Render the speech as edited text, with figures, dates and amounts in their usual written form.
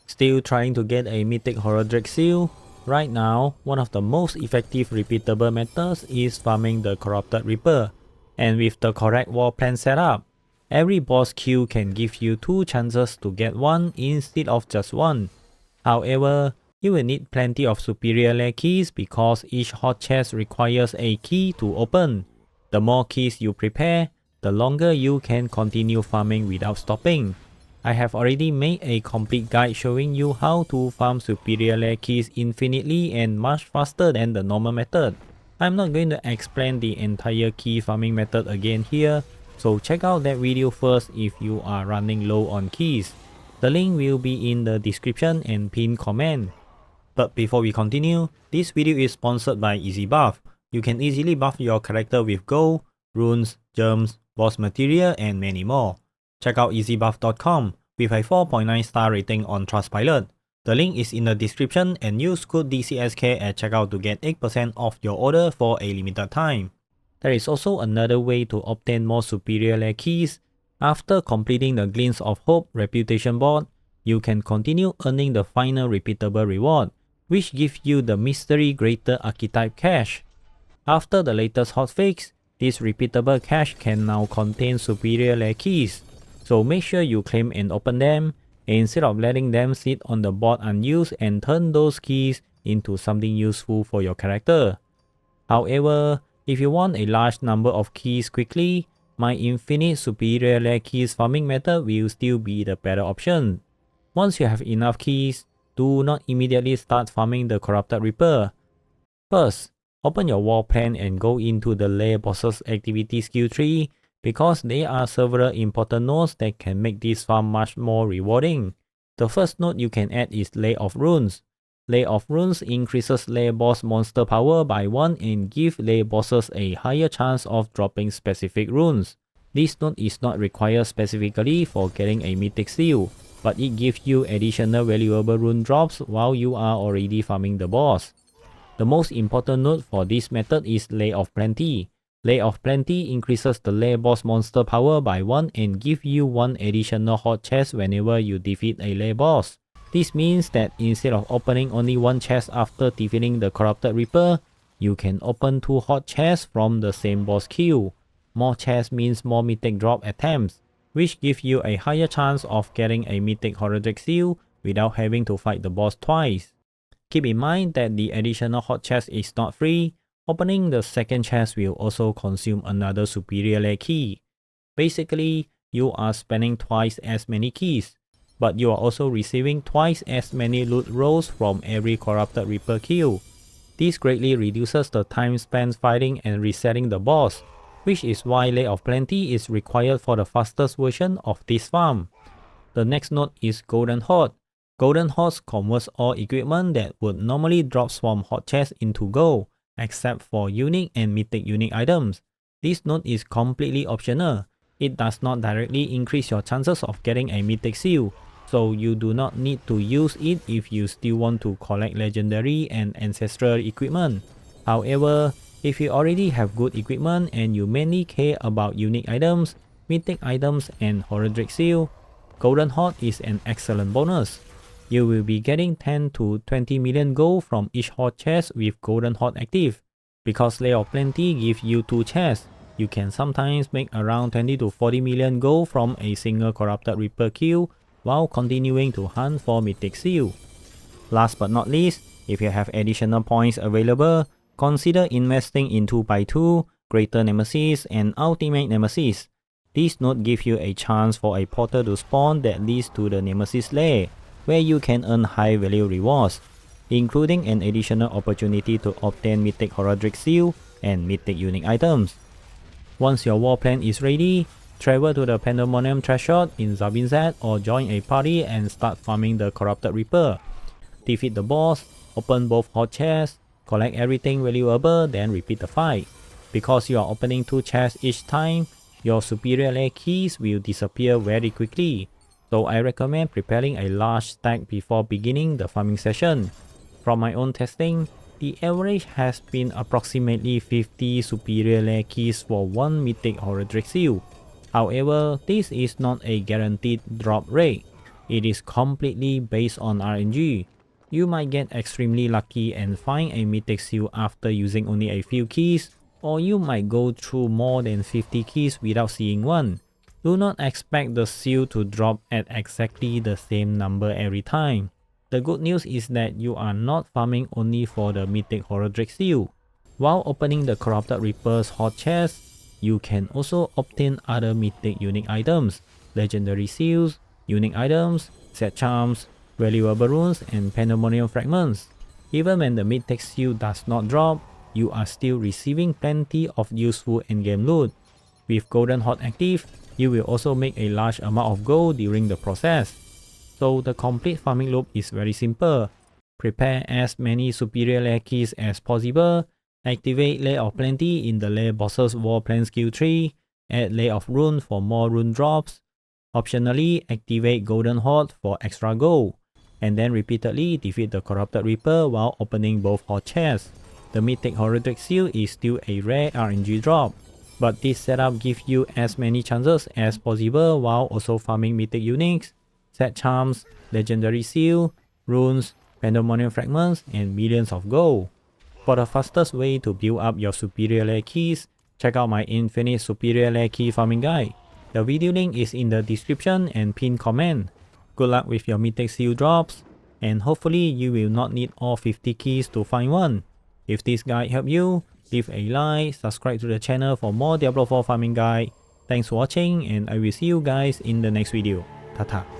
Still trying to get a Mythic Horadric Seal? Right now, one of the most effective repeatable methods is farming the Corrupted Reaper, and with the correct war plan set up, every boss queue can give you 2 chances to get one instead of just one. However, you will need plenty of superior lair keys because each hot chest requires a key to open. The more keys you prepare, the longer you can continue farming without stopping. I have already made a complete guide showing you how to farm superior lair keys infinitely and much faster than the normal method. I'm not going to explain the entire key farming method again here, so check out that video first if you are running low on keys. The link will be in the description and pinned comment. But before we continue, this video is sponsored by EasyBuff. You can easily buff your character with gold, runes, gems, boss material and many more. Check out easybuff.com with a 4.9 star rating on Trustpilot. The link is in the description and use code DCSK at checkout to get 8% off your order for a limited time. There is also another way to obtain more superior lair keys. After completing the Glints of Hope reputation board, you can continue earning the final repeatable reward, which gives you the Mystery Greater Archetype cache. After the latest hotfix, this repeatable cache can now contain superior lair keys. So make sure you claim and open them instead of letting them sit on the board unused and turn those keys into something useful for your character. However, if you want a large number of keys quickly, my infinite superior lair keys farming method will still be the better option. Once you have enough keys, do not immediately start farming the Corrupted Reaper. First, open your war plan and go into the Lair Bosses activity skill tree, because there are several important nodes that can make this farm much more rewarding. The first node you can add is Lair of Runes. Lair of Runes increases Lair boss monster power by 1 and give Lair bosses a higher chance of dropping specific runes. This node is not required specifically for getting a Mythic Seal, but it gives you additional valuable rune drops while you are already farming the boss. The most important node for this method is Lair of Plenty. Lair of Plenty increases the Lair boss monster power by 1 and gives you 1 additional hot chest whenever you defeat a Lair boss. This means that instead of opening only 1 chest after defeating the Corrupted Reaper, you can open 2 hot chests from the same boss queue. More chests means more mythic drop attempts, which gives you a higher chance of getting a Mythic Horadric Seal without having to fight the boss twice. Keep in mind that the additional hot chest is not free. Opening the second chest will also consume another superior lair key. Basically, you are spending twice as many keys, but you are also receiving twice as many loot rolls from every Corrupted Reaper kill. This greatly reduces the time spent fighting and resetting the boss, which is why Lair of Plenty is required for the fastest version of this farm. The next node is Golden Horde. Golden Horde converts all equipment that would normally drop from hot chests into gold, except for unique and mythic unique items. This node is completely optional. It does not directly increase your chances of getting a Mythic Seal, so you do not need to use it if you still want to collect legendary and ancestral equipment. However, if you already have good equipment and you mainly care about unique items, mythic items and Horadric Seal, Golden Horde is an excellent bonus. You will be getting 10 to 20 million gold from each hot chest with Golden Horde active. Because Lair of Plenty gives you 2 chests, you can sometimes make around 20 to 40 million gold from a single Corrupted Reaper kill while continuing to hunt for Mythic Seal. Last but not least, if you have additional points available, consider investing in 2x2, Greater Nemesis and Ultimate Nemesis. This node gives you a chance for a portal to spawn that leads to the Nemesis lair, where you can earn high value rewards, including an additional opportunity to obtain Mythic Horadric Seal and Mythic unique items. Once your war plan is ready, travel to the Pandemonium Threshold in Zabinzad or join a party and start farming the Corrupted Reaper. Defeat the boss, open both hot chests, collect everything valuable, then repeat the fight. Because you are opening 2 chests each time, your superior lair keys will disappear very quickly. So I recommend preparing a large stack before beginning the farming session. From my own testing, the average has been approximately 50 superior lair keys for 1 Mythic Horadric Seal. However, this is not a guaranteed drop rate. It is completely based on RNG. You might get extremely lucky and find a Mythic Seal after using only a few keys, or you might go through more than 50 keys without seeing one. Do not expect the seal to drop at exactly the same number every time. The good news is that you are not farming only for the Mythic Horadric Seal. While opening the Corrupted Reaper's hot chest, you can also obtain other mythic unique items, legendary seals, unique items, set charms, valuable runes, and pandemonium fragments. Even when the Mythic Seal does not drop, you are still receiving plenty of useful endgame loot. With Golden Horde active, you will also make a large amount of gold during the process. So the complete farming loop is very simple. Prepare as many superior lair keys as possible, activate Lair of Plenty in the Lair Bosses War Plan skill tree, add Lair of Rune for more rune drops, optionally activate Golden Horde for extra gold, and then repeatedly defeat the Corrupted Reaper while opening both hot chests. The Mythic Horadric Seal is still a rare RNG drop, but this setup gives you as many chances as possible while also farming mythic uniques, set charms, legendary seal, runes, pandemonium fragments, and millions of gold. For the fastest way to build up your superior lair keys, check out my infinite superior lair key farming guide. The video link is in the description and pinned comment. Good luck with your mythic seal drops, and hopefully you will not need all 50 keys to find one. If this guide helped you, leave a like, subscribe to the channel for more Diablo 4 farming guide. Thanks for watching, and I will see you guys in the next video. Ta-ta.